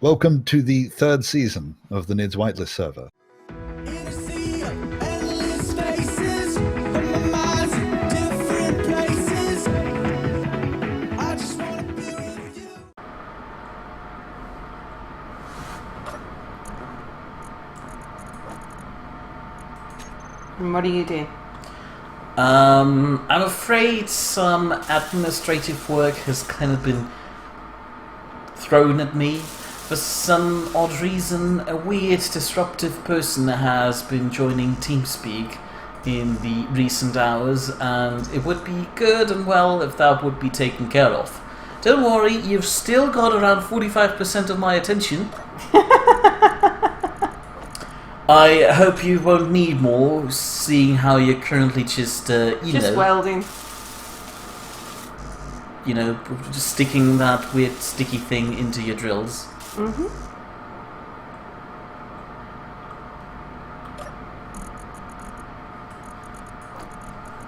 Welcome to the third season of the Nidd's Whitelist server. And what are you doing? I'm afraid some administrative work has kind of been thrown at me. For some odd reason, a weird, disruptive person has been joining TeamSpeak in the recent hours, and it would be good and well if that would be taken care of. Don't worry, you've still got around 45% of my attention. I hope you won't need more, seeing how you're currently just welding. You know, just sticking that weird sticky thing into your drills. Mm-hmm.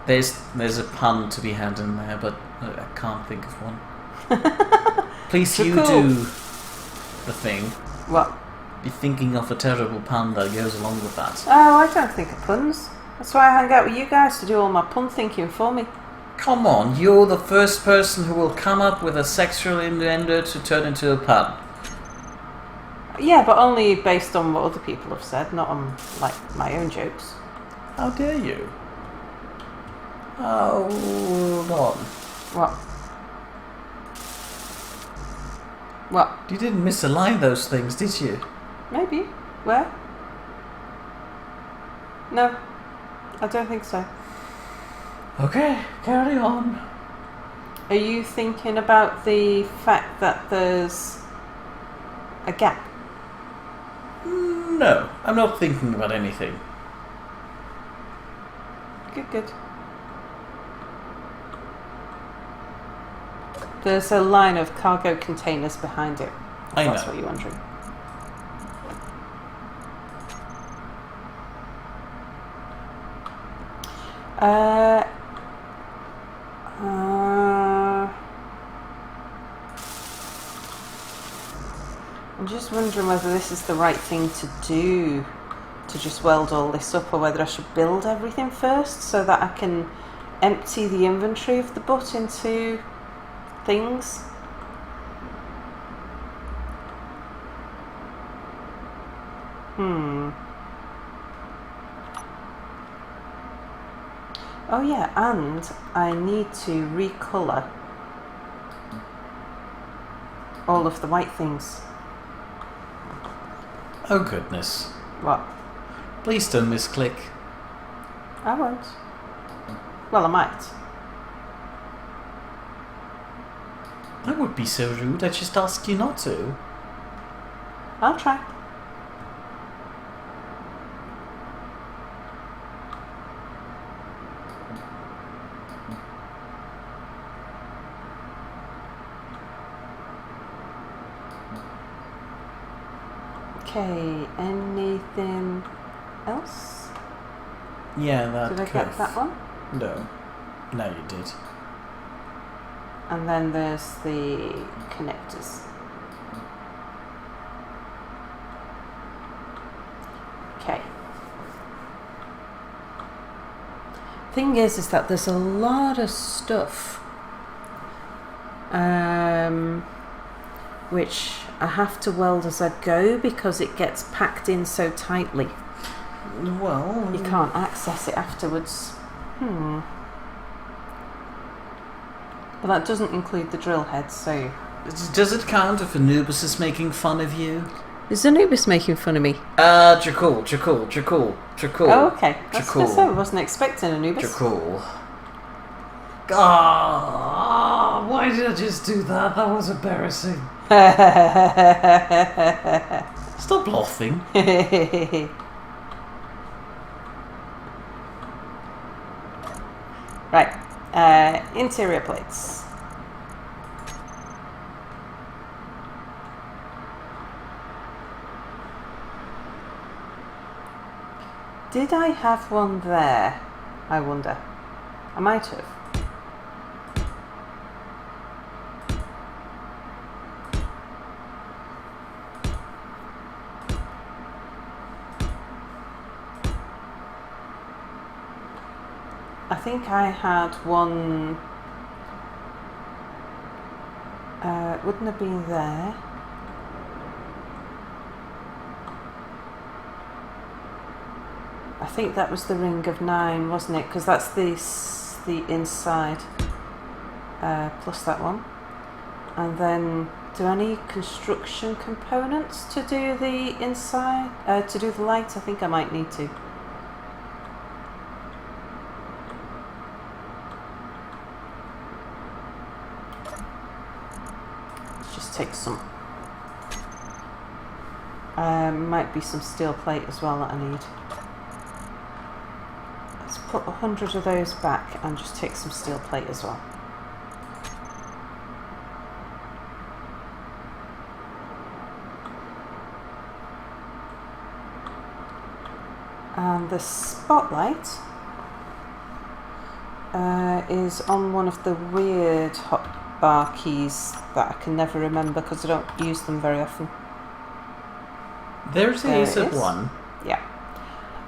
There's a pun to be had in there, but I can't think of one. Please, So you cool. do the thing. What? You're thinking of a terrible pun that goes along with that. Oh, I don't think of puns. That's why I hang out with you guys to do all my pun thinking for me. Come on, you're the first person who will come up with a sexual innuendo to turn into a pun. Yeah, but only based on what other people have said, not on, like, my own jokes. How dare you? Hold on. What? What? You didn't misalign those things, did you? Maybe. Where? No. I don't think so. Okay, carry on. Are you thinking about the fact that there's a gap? No, I'm not thinking about anything. Good. There's a line of cargo containers behind it. I know. That's what you're wondering. I'm just wondering whether this is the right thing to do, to just weld all this up, or whether I should build everything first so that I can empty the inventory of the butt into things. Oh yeah, and I need to recolor all of the white things. Oh goodness. What? Please don't misclick. I won't. Well, I might. That would be so rude, I just ask you not to. I'll try. Okay, anything else? Yeah, that Did I get that one? No. No, you did. And then there's the connectors. Okay. Thing is that there's a lot of stuff which I have to weld as I go because it gets packed in so tightly. Well, You can't access it afterwards. But that doesn't include the drill heads, so... does it count if Anubis is making fun of you? Is Anubis making fun of me? Jakul. Oh, okay. That's Cool. so I wasn't expecting Anubis. Jakul. Ah, why did I just do that? That was embarrassing. Stop laughing. Right. Interior plates. Did I have one there? I wonder. I might have. think I had one. Wouldn't have been there. I think that was the ring of 9, wasn't it? Because that's the inside plus that one. And then, do I need construction components to do the inside? To do the light? I think I might need to. Let's just take some. Might be some steel plate as well that I need. Let's put 100 of those back and just take some steel plate as well. And the spotlight is on one of the weird hot bar keys that I can never remember because I don't use them very often. There's There is it a is. one. Yeah.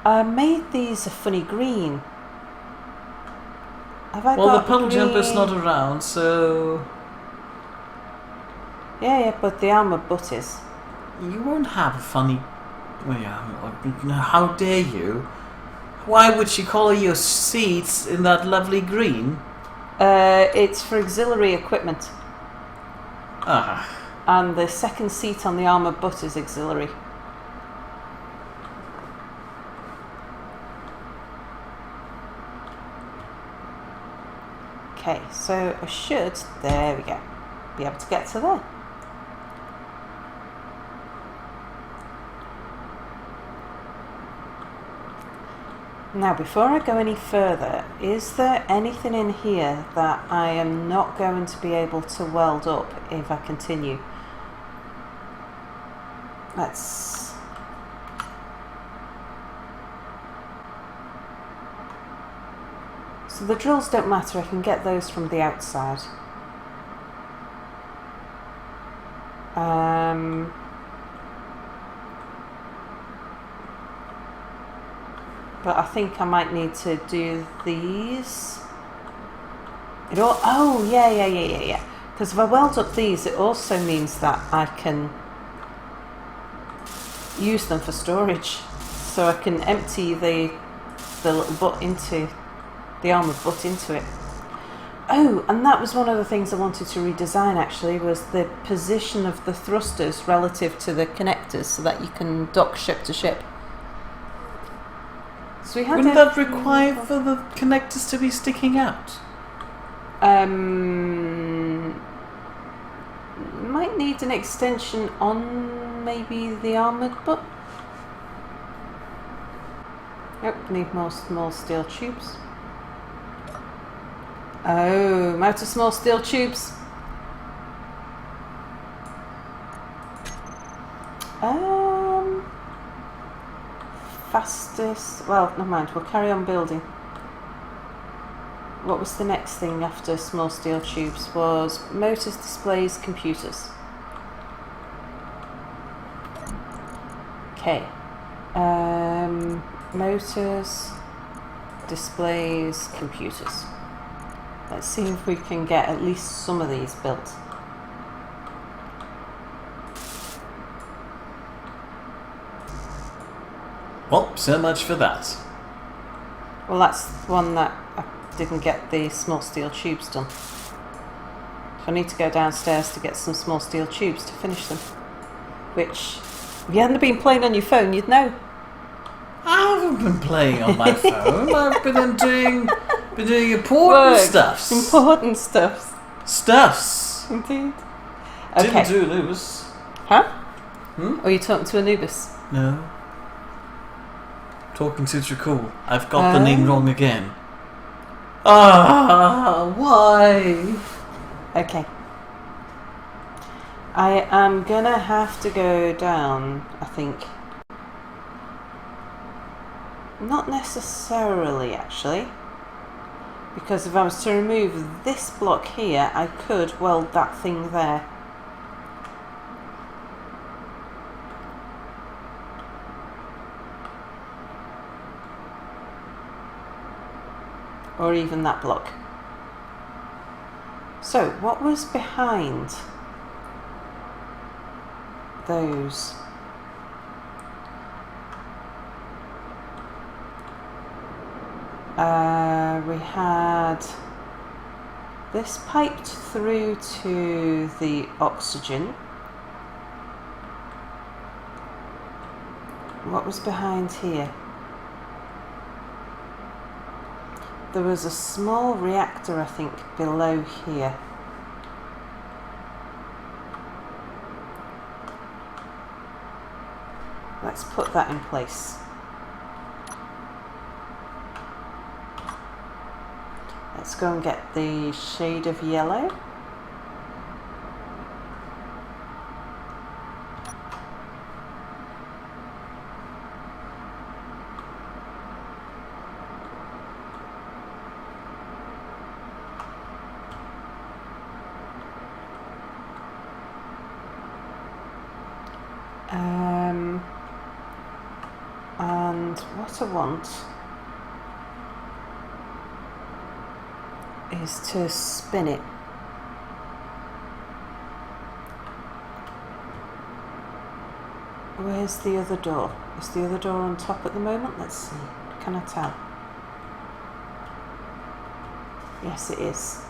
I made these a funny green. Have I Well, got the puddle green? jumper's not around, so Yeah, but the armour butt is. you won't have a funny. Well, yeah, how dare you? Why would she colour your seats in that lovely green? It's for auxiliary equipment. Ah, And the second seat on the armour butt is auxiliary. Okay, so I should, there we go, be able to get to there. Now, before I go any further, is there anything in here that I am not going to be able to weld up if I continue? Let's... So the drills don't matter, I can get those from the outside. But I think I might need to do these. It all, oh, yeah. Because if I weld up these, it also means that I can use them for storage. So I can empty the little butt into, the armoured butt into it. Oh, and that was one of the things I wanted to redesign actually, was the position of the thrusters relative to the connectors so that you can dock ship to ship. So we had wouldn't that require for the connectors to be sticking out? Might need an extension on maybe the armoured butt. Yep, need more small steel tubes. Oh, I'm out of small steel tubes. Fastest, well, never mind, we'll carry on building. What was the next thing after small steel tubes? Was motors, displays, computers. Okay. Motors, displays, computers. Let's see if we can get at least some of these built. Well, so much for that. Well, that's one that I didn't get the small steel tubes done. So I need to go downstairs to get some small steel tubes to finish them. Which, if you hadn't been playing on your phone, you'd know. I haven't been playing on my phone. I've been doing important stuffs. Important stuffs. Stuffs. Indeed. Didn't Okay. do Lewis. Huh? Hmm? Or are you talking to Anubis? No. Talking to Tremble. I've got the name wrong again. Ah, why? Okay. I am gonna have to go down, I think. Not necessarily, actually. Because if I was to remove this block here, I could weld that thing there. or even that block. So, what was behind those? We had this piped through to the oxygen. What was behind here? There was a small reactor, I think, below here. Let's put that in place. Let's go and get the shade of yellow. And what I want is to spin it. Where's the other door? Is the other door on top at the moment? Let's see. Can I tell? Yes, it is.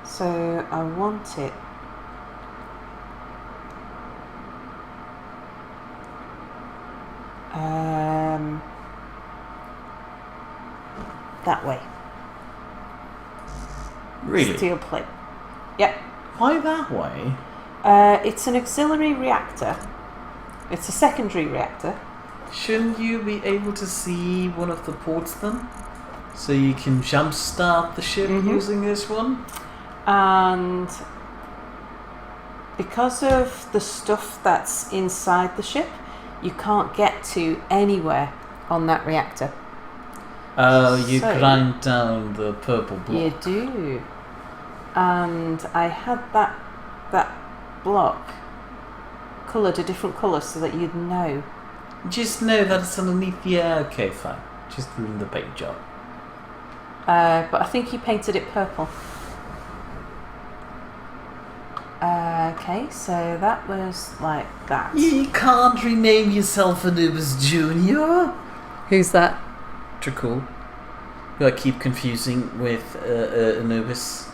So I want it that way. Really? Steel plate. Yep. Why that way? It's an auxiliary reactor. It's a secondary reactor. Shouldn't you be able to see one of the ports then? So you can jumpstart the ship using this one? And because of the stuff that's inside the ship, you can't get to anywhere on that reactor. You So- grind down the purple block. You do. And I had that block coloured a different colour so that you'd know. Just know that it's underneath. Yeah, okay, fine. Just ruined the paint job. But I think he painted it purple. Okay, so that was like that. You can't rename yourself Anubis Junior. Who's that? Tricool. Who I keep confusing with Anubis.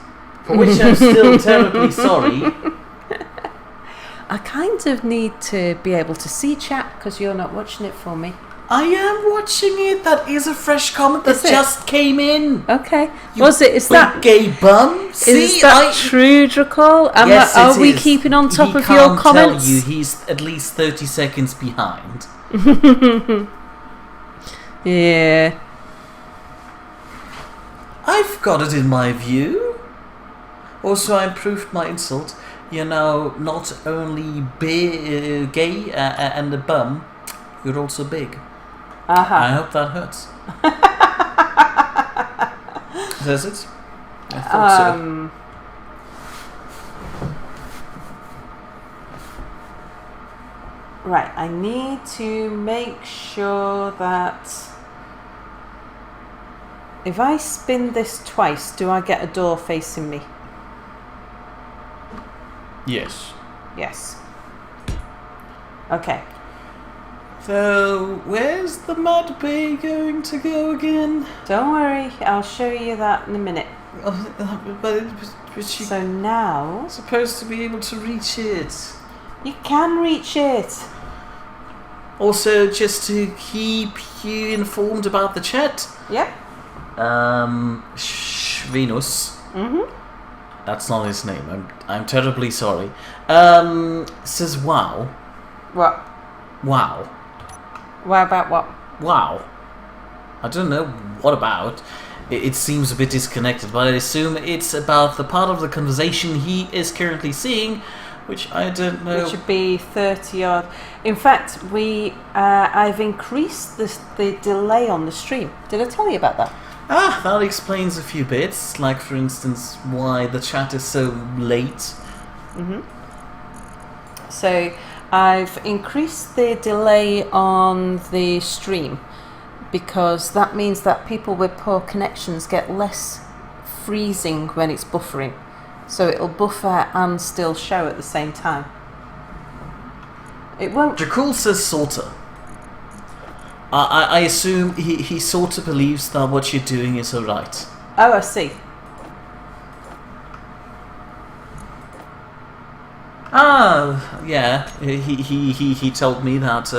For which I'm still terribly sorry. I kind of need to be able to see chat because you're not watching it for me. I am watching it. That is a fresh comment that Is it? just came in. Okay. You Was it? Is big that gay bum? is that true, Dracol? Yes, it Are we is. keeping on top He of your can't comments? tell you he's at least 30 seconds behind. Yeah. I've got it in my view. Also, I improved my insult. You're now not only gay and a bum, you're also big. I hope that hurts. Does it? I thought so. Right, I need to make sure that if I spin this twice, do I get a door facing me? Yes. Yes. Okay. So, where's the medbay going to go again? Don't worry, I'll show you that in a minute. But she So now supposed to be able to reach it. you can reach it. Also, just to keep you informed about the chat, Yep. Venus. That's not his name. I'm terribly sorry. Says wow. What? Wow. What about what? Wow. I don't know what about. It seems a bit disconnected, but I assume it's about the part of the conversation he is currently seeing, which I don't know. Which would be 30 odd. In fact, I've increased the delay on the stream. Did I tell you about that? Ah, that explains a few bits, like for instance why the chat is so late. So I've increased the delay on the stream because that means that people with poor connections get less freezing when it's buffering. So it'll buffer and still show at the same time. It won't... Jakul says sorta. I assume he sorta believes that what you're doing is alright. Oh, I see. Ah, yeah. He told me that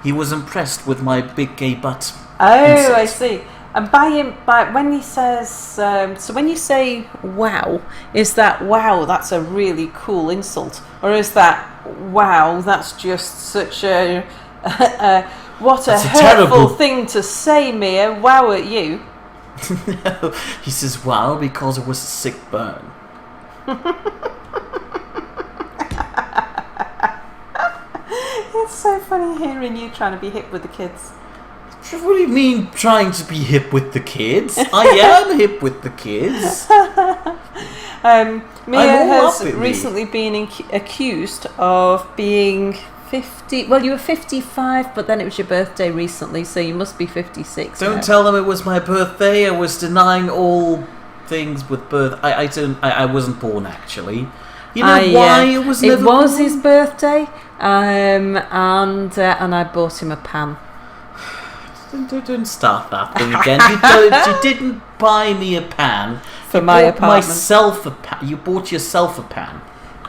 he was impressed with my big gay butt. Oh, insult. I see. And when he says, so when you say wow, is that wow, that's a really cool insult? Or is that wow, that's just such a, what a hurtful terrible thing to say, Mia, wow at you? No, he says wow because it was a sick burn. It's so funny hearing you trying to be hip with the kids. What do you mean trying to be hip with the kids? I am hip with the kids. Mia has up in recently been accused of being 50. Well, you were 55, but then it was your birthday recently, so you must be 56. Don't now. tell them it was my birthday. I was denying all things with birth. I wasn't born actually. You know why it was never It was born? his birthday, and I bought him a pan. Don't start that thing again. You didn't buy me a pan. For you my bought apartment. Myself a pan. You bought yourself a pan.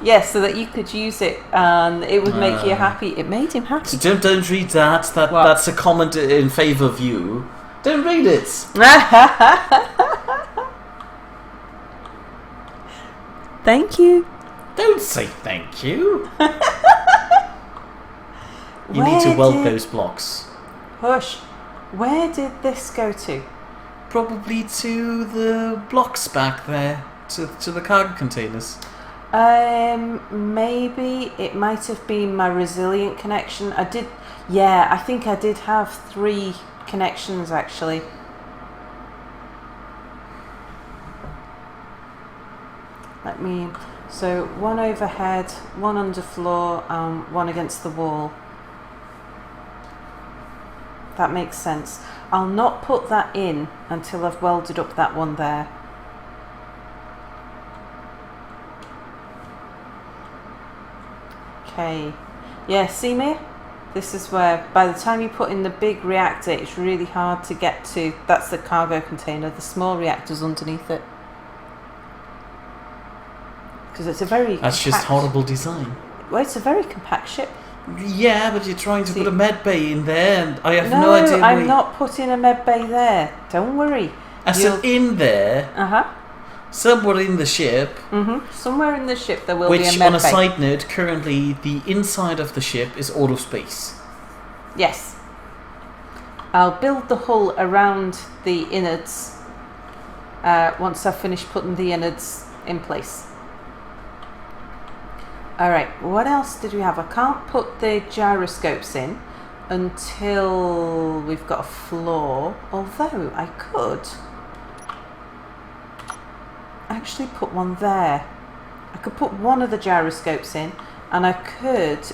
Yes, so that you could use it and it would make you happy. It made him happy. So don't read that. What? That's a comment in favour of you. Don't read it. Thank you. Don't say thank you. You Where need to weld did- those blocks. Hush. Where did this go to? Probably to the blocks back there, to the cargo containers. Maybe it might have been my resilient connection. I think I did have 3 connections actually. So 1 overhead, 1 underfloor, 1 against the wall. That makes sense. I'll not put that in until I've welded up that one there. Okay. Yeah, see me? This is where, by the time you put in the big reactor, it's really hard to get to. That's the cargo container. The small reactor's underneath it. Because it's a very That's just horrible design. Well, it's a very compact ship. Yeah, but you're trying to put a medbay in there, and I have No, no idea. I'm not putting a medbay there. Don't worry. I said in there, somewhere in the ship. Somewhere in the ship there will be a Which, medbay. on a side note, currently the inside of the ship is out of space. Yes. I'll build the hull around the innards once I've finished putting the innards in place. Alright, what else did we have? I can't put the gyroscopes in until we've got a floor, although I could actually put one there. I could put one of the gyroscopes in, and I could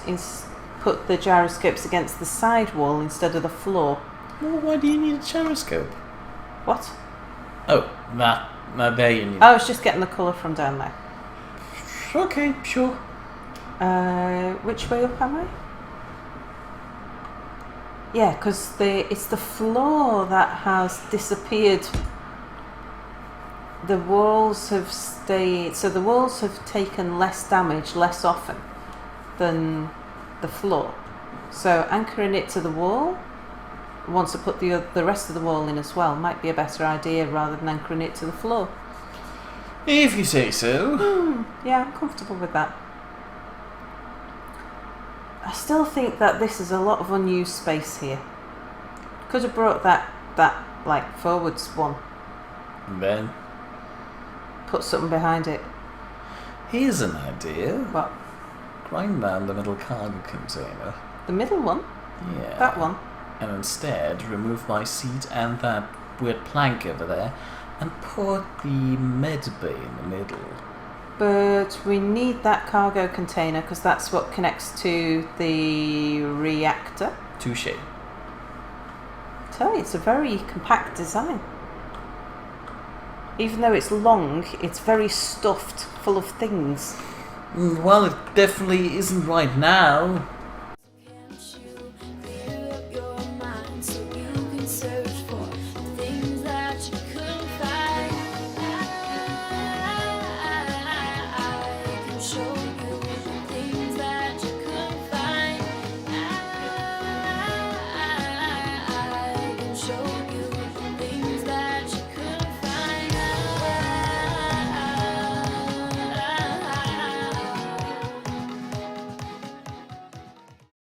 put the gyroscopes against the side wall instead of the floor. Well, why do you need a gyroscope? What? Oh, that there you need. I was just getting the colour from down there. Okay, sure. Which way up am I? Yeah, because it's the floor that has disappeared. The walls have stayed, so the walls have taken less damage less often than the floor. So anchoring it to the wall, once I put the rest of the wall in as well, might be a better idea rather than anchoring it to the floor. If you say so. Yeah, I'm comfortable with that. I still think that this is a lot of unused space here. Could have brought that like forwards one. And then Put something behind it. here's an idea. What? Grind down the middle cargo container. The middle one? Yeah. That one? And instead remove my seat and that weird plank over there and put the medbay in the middle. But we need that cargo container because that's what connects to the reactor. Touche. tell you, it's a very compact design. Even though it's long, it's very stuffed, full of things. Well, it definitely isn't right now.